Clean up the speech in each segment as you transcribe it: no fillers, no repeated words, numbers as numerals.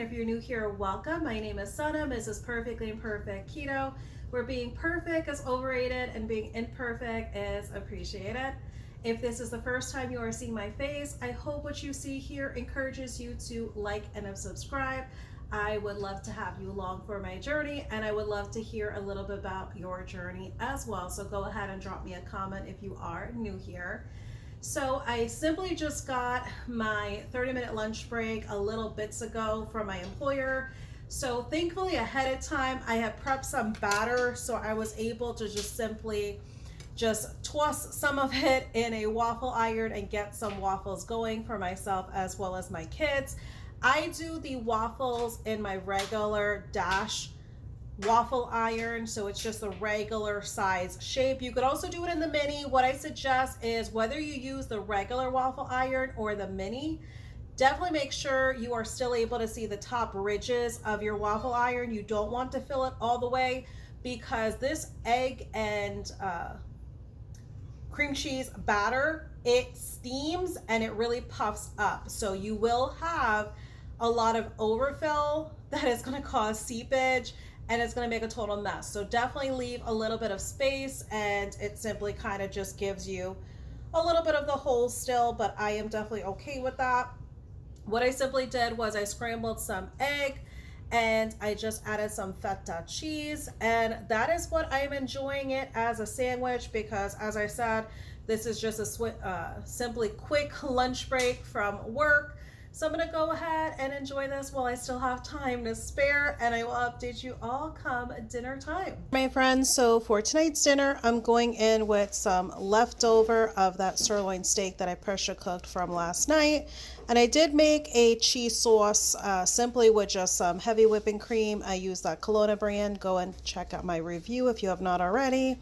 if you're new here, welcome. My name is Sana, Mrs. Perfectly Imperfect Keto, where being perfect is overrated and being imperfect is appreciated. If this is the first time you are seeing my face, I hope what you see here encourages you to like and subscribe. I would love to have you along for my journey, and I would love to hear a little bit about your journey as well. So go ahead and drop me a comment if you are new here. So I simply just got my 30-minute lunch break a little bits ago from my employer. So thankfully ahead of time, I had prepped some batter, so I was able to just simply toss some of it in a waffle iron and get some waffles going for myself as well as my kids. I do the waffles in my regular Dash waffle iron, so it's just a regular size shape. You could also do it in the mini. What I suggest is whether you use the regular waffle iron or the mini, definitely make sure you are still able to see the top ridges of your waffle iron. You don't want to fill it all the way, because this egg and cream cheese batter, it steams and it really puffs up, so you will have a lot of overfill that is going to cause seepage and it's going to make a total mess. So definitely leave a little bit of space, and it simply kind of just gives you a little bit of the hole still, but I am definitely okay with that. What I simply did was I scrambled some egg and I just added some feta cheese, and that is what I am enjoying it as a sandwich, because as I said, this is just a simply quick lunch break from work. So I'm gonna go ahead and enjoy this while I still have time to spare, and I will update you all come dinner time. My friends, so for tonight's dinner, I'm going in with some leftover of that sirloin steak that I pressure cooked from last night. And I did make a cheese sauce simply with just some heavy whipping cream. I use that Kelowna brand. Go and check out my review if you have not already.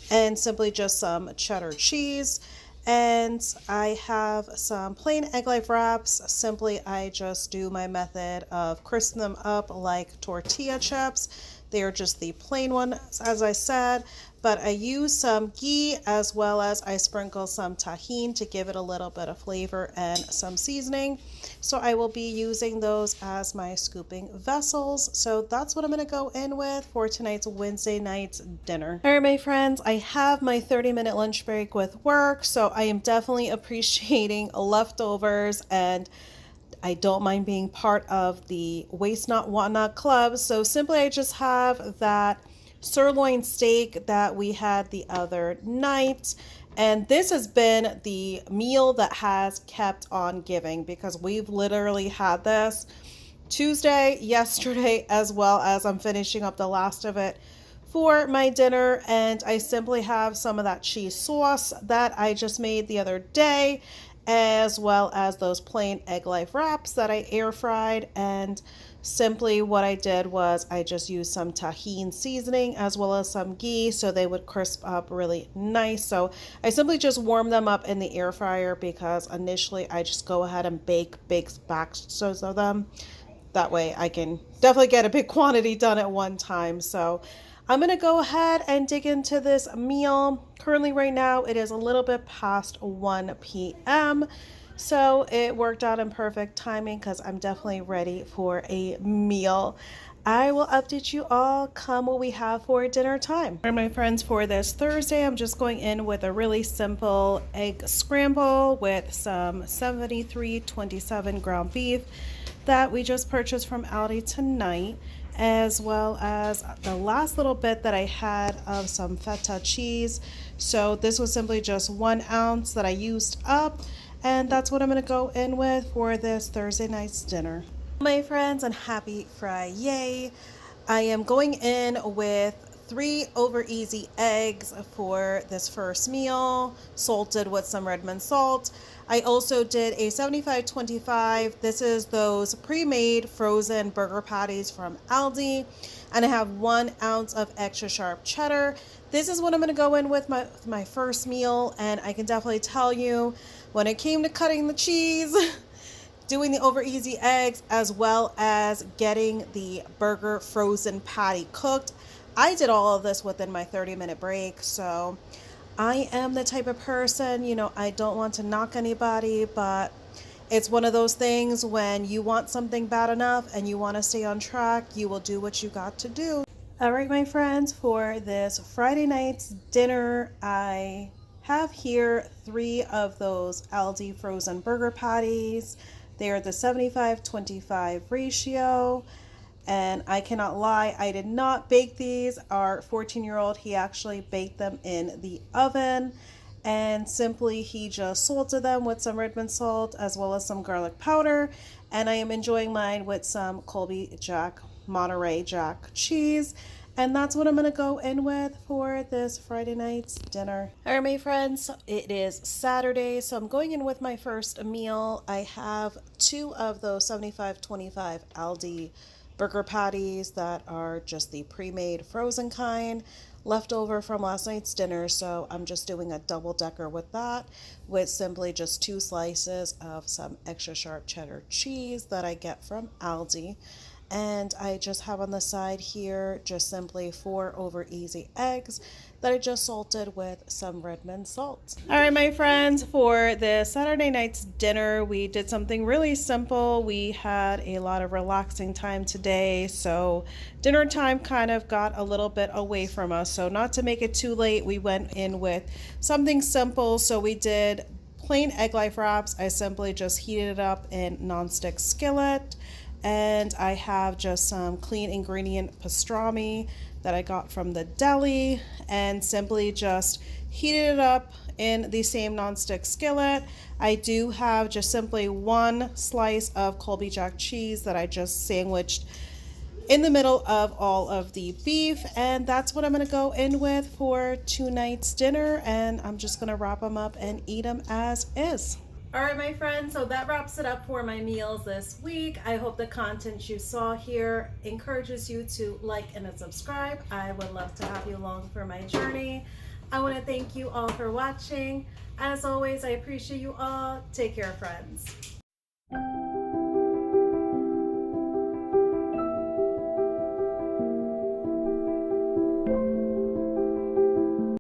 And simply just some cheddar cheese. And I have some plain egg life wraps. Simply, I just do my method of crisp them up like tortilla chips. They are just the plain ones, as I said, but I use some ghee as well as I sprinkle some tahini to give it a little bit of flavor and some seasoning. So I will be using those as my scooping vessels. So that's what I'm going to go in with for tonight's Wednesday night's dinner. All right, my friends, I have my 30-minute lunch break with work, so I am definitely appreciating leftovers, and I don't mind being part of the Waste Not Want Not Club. So simply I just have that sirloin steak that we had the other night, and this has been the meal that has kept on giving, because we've literally had this Tuesday, yesterday, as well as I'm finishing up the last of it for my dinner. And I simply have some of that cheese sauce that I just made the other day, as well as those plain egg life wraps that I air fried. And simply what I did was I just used some tahini seasoning as well as some ghee so they would crisp up really nice. So I simply just warm them up in the air fryer, because initially I just go ahead and bake batches of them. That way I can definitely get a big quantity done at one time. So I'm going to go ahead and dig into this meal. Currently right now it is a little bit past 1 p.m. So it worked out in perfect timing, because I'm definitely ready for a meal. I will update you all come what we have for dinner time. All right, my friends, for this Thursday, I'm just going in with a really simple egg scramble with some 73/27 ground beef that we just purchased from Aldi tonight, as well as the last little bit that I had of some feta cheese. So this was simply just 1 ounce that I used up, and that's what I'm going to go in with for this Thursday night's dinner. My friends, and happy Friday. I am going in with 3 over easy eggs for this first meal, salted with some Redmond salt. I also did a 75/25. This is those pre-made frozen burger patties from Aldi. And I have 1 ounce of extra sharp cheddar. This is what I'm going to go in with my first meal. And I can definitely tell you, when it came to cutting the cheese, doing the over easy eggs, as well as getting the burger frozen patty cooked, I did all of this within my 30-minute break. So I am the type of person, I don't want to knock anybody, but It's one of those things when you want something bad enough and you want to stay on track, you will do what you got to do. All right, my friends, for this Friday night's dinner, I have here 3 of those Aldi frozen burger patties. They are the 75-25 ratio. And I cannot lie, I did not bake these. Our 14-year-old, he actually baked them in the oven. And simply he just salted them with some Redmond salt as well as some garlic powder. And I am enjoying mine with some Colby Jack Monterey Jack cheese. And that's what I'm going to go in with for this Friday night's dinner. All right, my friends, it is Saturday, so I'm going in with my first meal. I have 2 of those 75-25 Aldi burger patties that are just the pre-made frozen kind left over from last night's dinner, so I'm just doing a double decker with that, with simply just 2 slices of some extra sharp cheddar cheese that I get from Aldi. And I just have on the side here just simply 4 over easy eggs that I just salted with some Redmond salt. All right, my friends, for this Saturday night's dinner, we did something really simple. We had a lot of relaxing time today, so dinner time kind of got a little bit away from us. So not to make it too late, we went in with something simple. So we did plain egg life wraps. I simply just heated it up in nonstick skillet. And I have just some clean ingredient pastrami that I got from the deli, and simply just heated it up in the same nonstick skillet. I do have just simply 1 slice of Colby Jack cheese that I just sandwiched in the middle of all of the beef, and that's what I'm going to go in with for tonight's dinner, and I'm just going to wrap them up and eat them as is. All right, my friends, so that wraps it up for my meals this week. I hope the content you saw here encourages you to like and subscribe. I would love to have you along for my journey. I want to thank you all for watching. As always, I appreciate you all. Take care, friends.